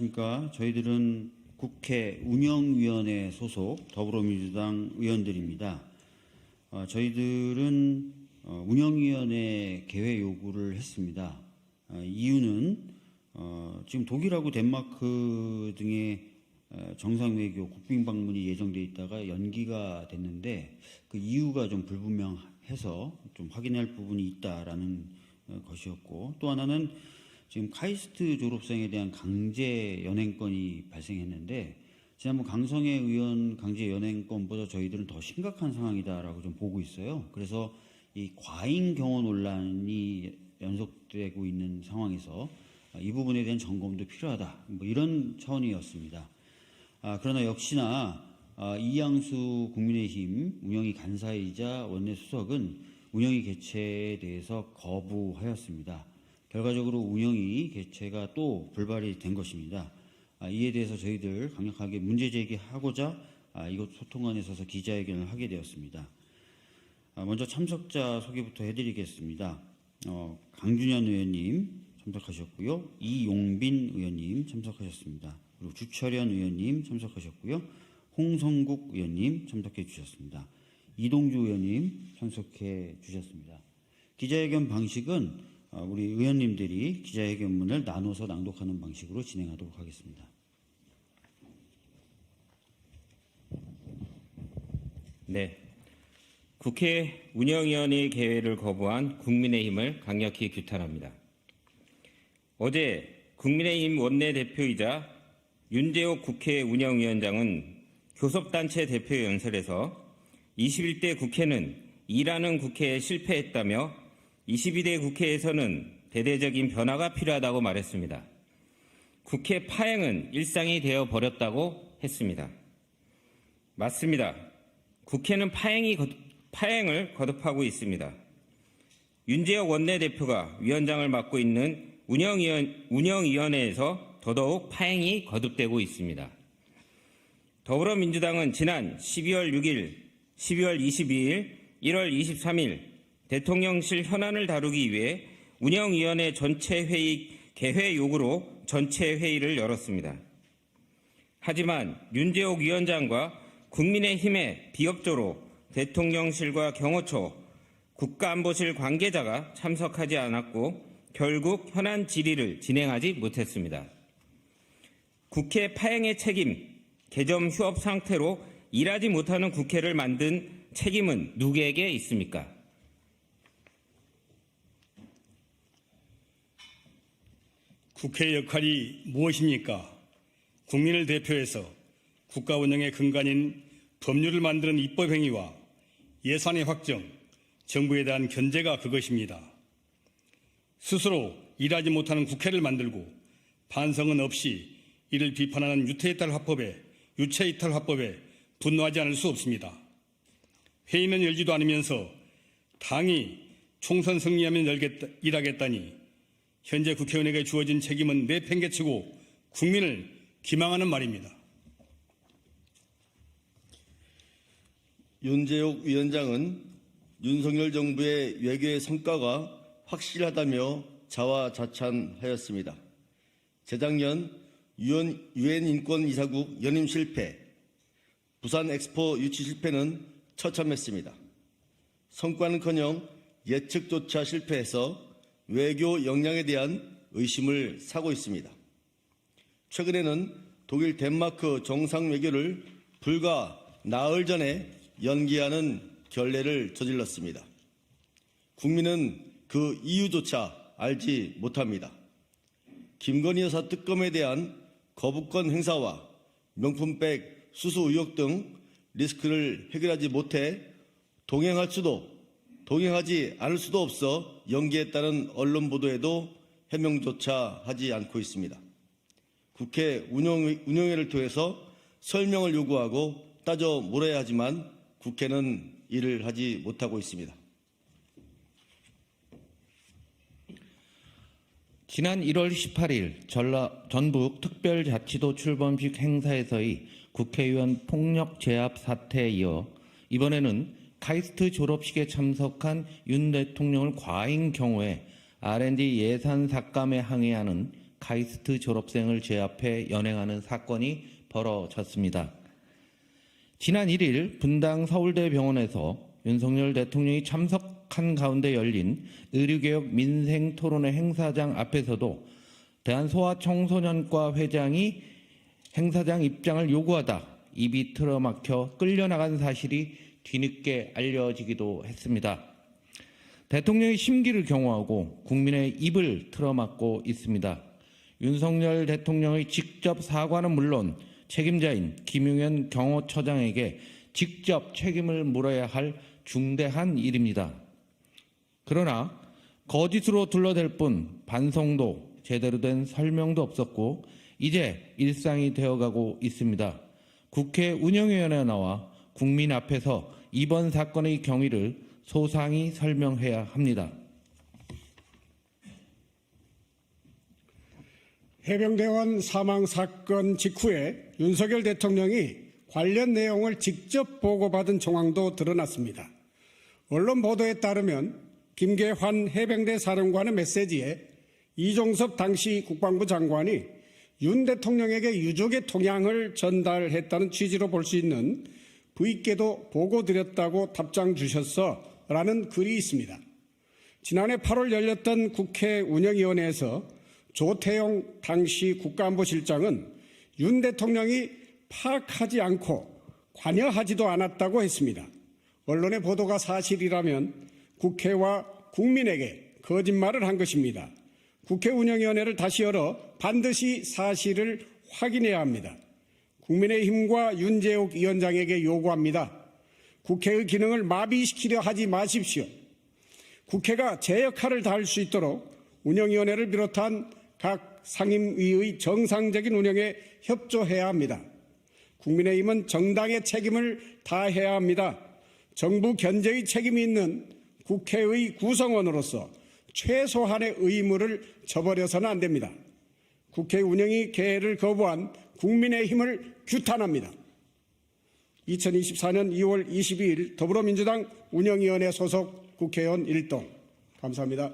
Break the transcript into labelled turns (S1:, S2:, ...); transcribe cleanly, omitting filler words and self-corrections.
S1: 그러니까 저희들은 국회 운영위원회 소속 더불어민주당 의원들입니다. 저희들은 운영위원회 개회 요구를 했습니다. 이유는 지금 독일하고 덴마크 등의 정상외교 국빈 방문이 예정돼 있다가 연기가 됐는데 그 이유가 좀 불분명해서 좀 확인할 부분이 있다라는 것이었고, 또 하나는 지금 카이스트 졸업생에 대한 강제 연행건이 발생했는데 지난번 강성애 의원 강제 연행건보다 저희들은 더 심각한 상황이다라고 좀 보고 있어요. 그래서 이 과잉 경호 논란이 연속되고 있는 상황에서 이 부분에 대한 점검도 필요하다, 뭐 이런 차원이었습니다. 그러나 역시나 이양수 국민의힘 운영위 간사이자 원내수석은 운영위 개최에 대해서 거부하였습니다. 결과적으로 운영위 개최가 또 불발이 된 것입니다. 이에 대해서 저희들 강력하게 문제 제기하고자 이곳 소통관에 서서 기자회견을 하게 되었습니다. 먼저 참석자 소개부터 해드리겠습니다. 강준현 의원님 참석하셨고요. 이용빈 의원님 참석하셨습니다. 그리고 주철현 의원님 참석하셨고요. 홍성국 의원님 참석해 주셨습니다. 이동주 의원님 참석해 주셨습니다. 기자회견 방식은 우리 의원님들이 기자회견문을 나눠서 낭독하는 방식으로 진행하도록 하겠습니다.
S2: 네, 국회 운영위원회 개회를 거부한 국민의힘을 강력히 규탄합니다. 어제 국민의힘 원내대표이자 윤재옥 국회 운영위원장은 교섭단체 대표 연설에서 21대 국회는 일하는 국회에 실패했다며 22대 국회에서는 대대적인 변화가 필요하다고 말했습니다. 국회 파행은 일상이 되어 버렸다고 했습니다. 맞습니다. 국회는 파행을 거듭하고 있습니다. 윤재혁 원내대표가 위원장을 맡고 있는 운영위원회에서 더더욱 파행이 거듭되고 있습니다. 더불어민주당은 지난 12월 6일, 12월 22일, 1월 23일 대통령실 현안을 다루기 위해 운영위원회 전체 회의 개회 요구로 전체 회의를 열었습니다. 하지만 윤재옥 위원장과 국민의힘의 비협조로 대통령실과 경호처, 국가안보실 관계자가 참석하지 않았고 결국 현안 질의를 진행하지 못했습니다. 국회 파행의 책임, 개점 휴업 상태로 일하지 못하는 국회를 만든 책임은 누구에게 있습니까?
S3: 국회의 역할이 무엇입니까? 국민을 대표해서 국가 운영의 근간인 법률을 만드는 입법행위와 예산의 확정, 정부에 대한 견제가 그것입니다. 스스로 일하지 못하는 국회를 만들고 반성은 없이 이를 비판하는 유체이탈 화법에 분노하지 않을 수 없습니다. 회의는 열지도 않으면서 당이 총선 승리하면 일하겠다니 현재 국회의원에게 주어진 책임은 내팽개치고 국민을 기망하는 말입니다.
S4: 윤재옥 위원장은 윤석열 정부의 외교의 성과가 확실하다며 자화자찬하였습니다. 재작년 유엔 인권이사국 연임 실패, 부산 엑스포 유치 실패는 처참했습니다. 성과는커녕 예측조차 실패해서 외교 역량에 대한 의심을 사고 있습니다. 최근에는 독일 덴마크 정상외교를 불과 나흘 전에 연기하는 결례를 저질렀습니다. 국민은 그 이유조차 알지 못합니다. 김건희 여사 특검에 대한 거부권 행사와 명품백 수수 의혹 등 리스크를 해결하지 못해 동행하지 않을 수도 없어 연기했다는 언론 보도에도 해명조차 하지 않고 있습니다. 국회 운영회를 통해서 설명을 요구하고 따져 물어야 하지만 국회는 이를 하지 못하고 있습니다.
S5: 지난 1월 18일 전북 특별자치도 출범식 행사에서의 국회의원 폭력 제압 사태에 이어 이번에는 카이스트 졸업식에 참석한 윤 대통령을 과잉 경호해 R&D 예산 삭감에 항의하는 카이스트 졸업생을 제압해 연행하는 사건이 벌어졌습니다. 지난 1일 분당 서울대병원에서 윤석열 대통령이 참석한 가운데 열린 의료개혁 민생토론회 행사장 앞에서도 대한소아청소년과 회장이 행사장 입장을 요구하다 입이 틀어막혀 끌려나간 사실이 뒤늦게 알려지기도 했습니다. 대통령의 심기를 경호하고 국민의 입을 틀어막고 있습니다. 윤석열 대통령의 직접 사과는 물론 책임자인 김용현 경호처장에게 직접 책임을 물어야 할 중대한 일입니다. 그러나 거짓으로 둘러댈 뿐 반성도 제대로 된 설명도 없었고 이제 일상이 되어가고 있습니다. 국회 운영위원회에 나와 국민 앞에서 이번 사건의 경위를 소상히 설명해야 합니다.
S6: 해병대원 사망 사건 직후에 윤석열 대통령이 관련 내용을 직접 보고받은 정황도 드러났습니다. 언론 보도에 따르면 김계환 해병대 사령관의 메시지에 이종섭 당시 국방부 장관이 윤 대통령에게 유족의 동향을 전달했다는 취지로 볼 수 있는 부익게도 보고드렸다고 답장 주셨어라는 글이 있습니다. 지난해 8월 열렸던 국회 운영위원회에서 조태용 당시 국가안보실장은 윤 대통령이 파악하지 않고 관여하지도 않았다고 했습니다. 언론의 보도가 사실이라면 국회와 국민에게 거짓말을 한 것입니다. 국회 운영위원회를 다시 열어 반드시 사실을 확인해야 합니다. 국민의힘과 윤재욱 위원장에게 요구합니다. 국회의 기능을 마비시키려 하지 마십시오. 국회가 제 역할을 다할 수 있도록 운영위원회를 비롯한 각 상임위의 정상적인 운영에 협조해야 합니다. 국민의힘은 정당의 책임을 다해야 합니다. 정부 견제의 책임이 있는 국회의 구성원으로서 최소한의 의무를 저버려서는 안 됩니다. 국회 운영위 개회를 거부한 국민의힘을 규탄합니다. 2024년 2월 22일 더불어민주당 운영위원회 소속 국회의원 일동. 감사합니다.